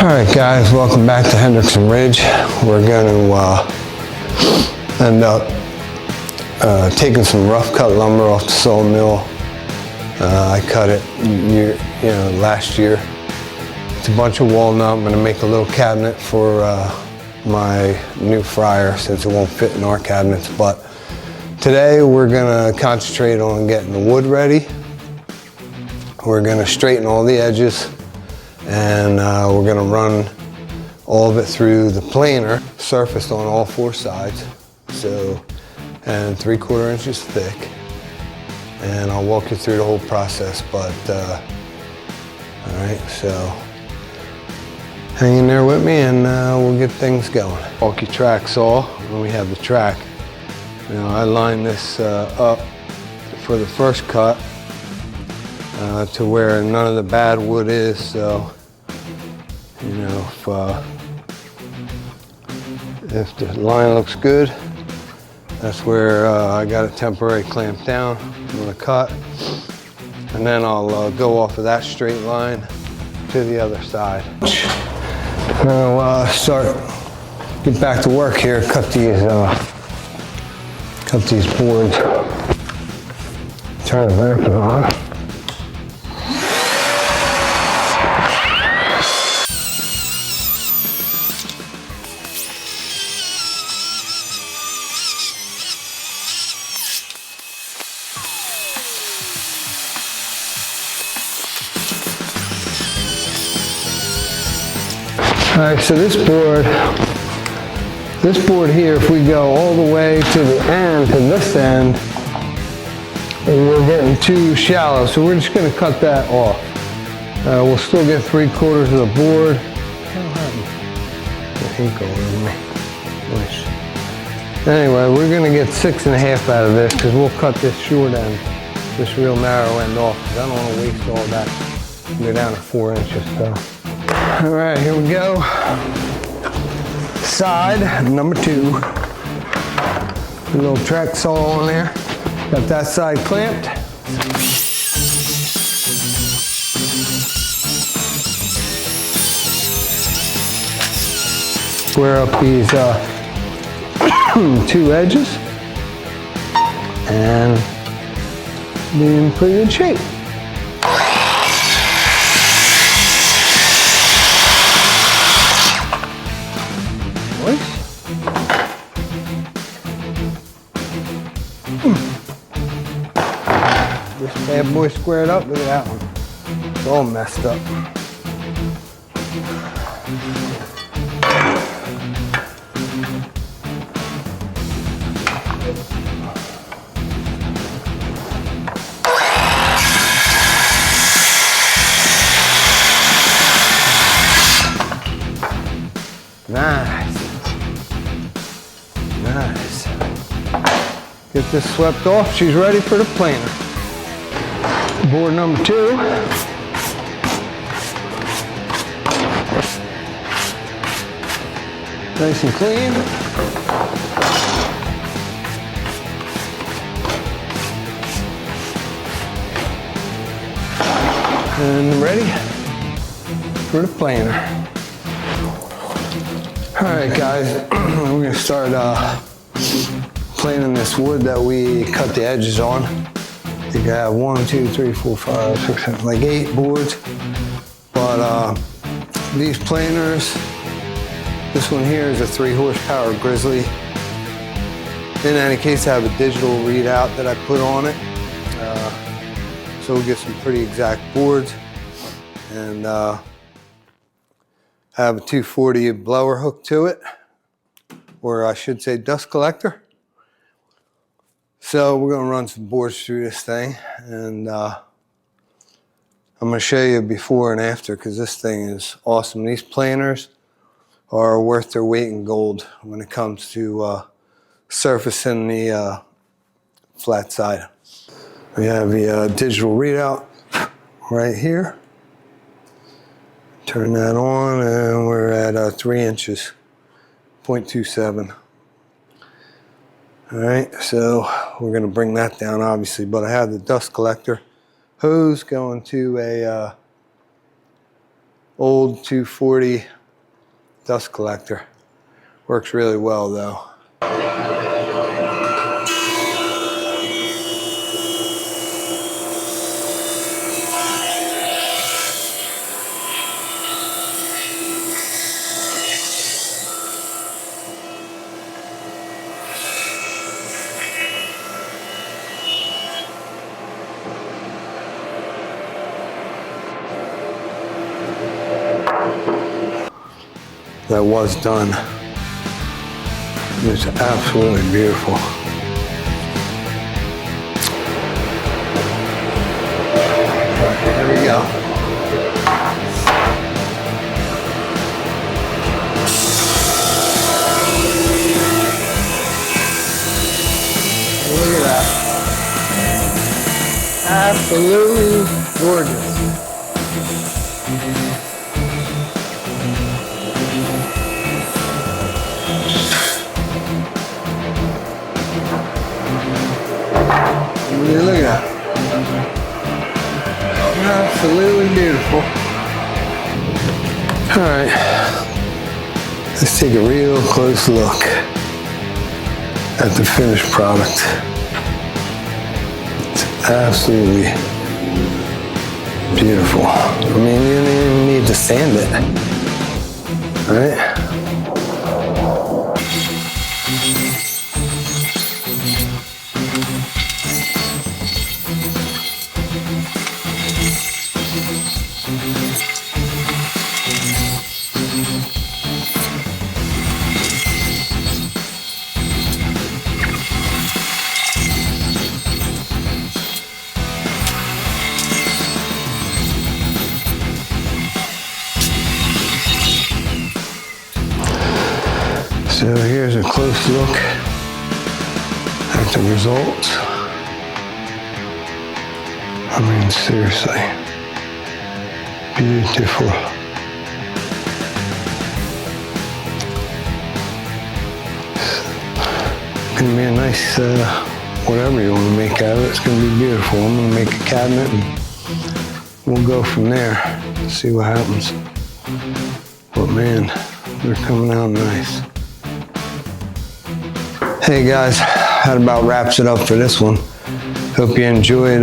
Alright guys, welcome back to Hendrickson Ridge. We're going to end up taking some rough cut lumber off the sawmill. I cut it last year. It's a bunch of walnut. I'm going to make a little cabinet for my new fryer since it won't fit in our cabinets. But today we're going to concentrate on getting the wood ready. We're going to straighten all the edges, and we're going to run all of it through the planer, surfaced on all four sides, and 3/4 inches thick. And I'll walk you through the whole process. But all right, so hang in there with me, and we'll get things going. Bulky track saw, and we have the track. Now I line this up for the first cut to where none of the bad wood is. So if the line looks good, that's where I got a temporary clamp down. I'm gonna cut, and then I'll go off of that straight line to the other side. Now get back to work here. Cut these boards. Turn the vacuum on. All right, so this board here, if we go all the way to the end, to this end, we're getting too shallow, so we're just gonna cut that off. We'll still get 3/4 of the board. The ink all over me. Nice. Anyway, we're gonna get 6.5 out of this, because we'll cut this short end, this real narrow end off, because I don't want to waste all that. Go down to 4 inches. So. All right, here we go. Side number 2. A little track saw on there. Got that side clamped. Square up these 2 edges and be in pretty good shape. This bad boy squared up. Look at that one. It's all messed up. Nice. Nice. Get this swept off. She's ready for the planer. Board number 2. Nice and clean. And ready for the planer. All right, guys, we're gonna start planing this wood that we cut the edges on. I think I have 1, 2, 3, 4, 5, 6, 7, like 8 boards. But these planers, this one here is a 3 horsepower Grizzly. In any case, I have a digital readout that I put on it. So we'll get some pretty exact boards. And I have a 240 blower hook to it, or I should say dust collector. So we're gonna run some boards through this thing, and I'm gonna show you before and after, because this thing is awesome. These planers are worth their weight in gold when it comes to surfacing the flat side. We have the digital readout right here. Turn that on, and we're at 3 inches, 0.27. All right, so we're gonna bring that down obviously, but I have the dust collector hose going to a old 240 dust collector. Works really well though. That was done. It's absolutely beautiful. There we go. Look at that. Absolutely gorgeous. Look at that. Absolutely beautiful. All right, let's take a real close look at the finished product. It's absolutely beautiful. I mean, you don't even need to sand it, all right? So here's a close look at the results. I mean, seriously, beautiful. It's gonna be a nice, whatever you want to make out of it, it's gonna be beautiful. I'm gonna make a cabinet and we'll go from there, see what happens. But man, they're coming out nice. Hey guys, that about wraps it up for this one. Hope you enjoyed,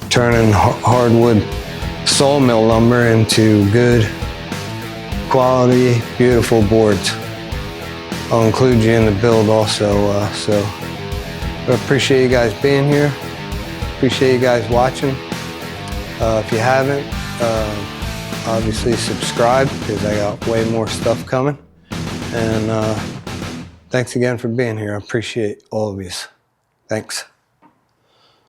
turning hardwood sawmill lumber into good quality, beautiful boards. I'll include you in the build also, so I appreciate you guys being here. Appreciate you guys watching. If you haven't, obviously subscribe because I got way more stuff coming. And thanks again for being here. I appreciate all of you. Thanks.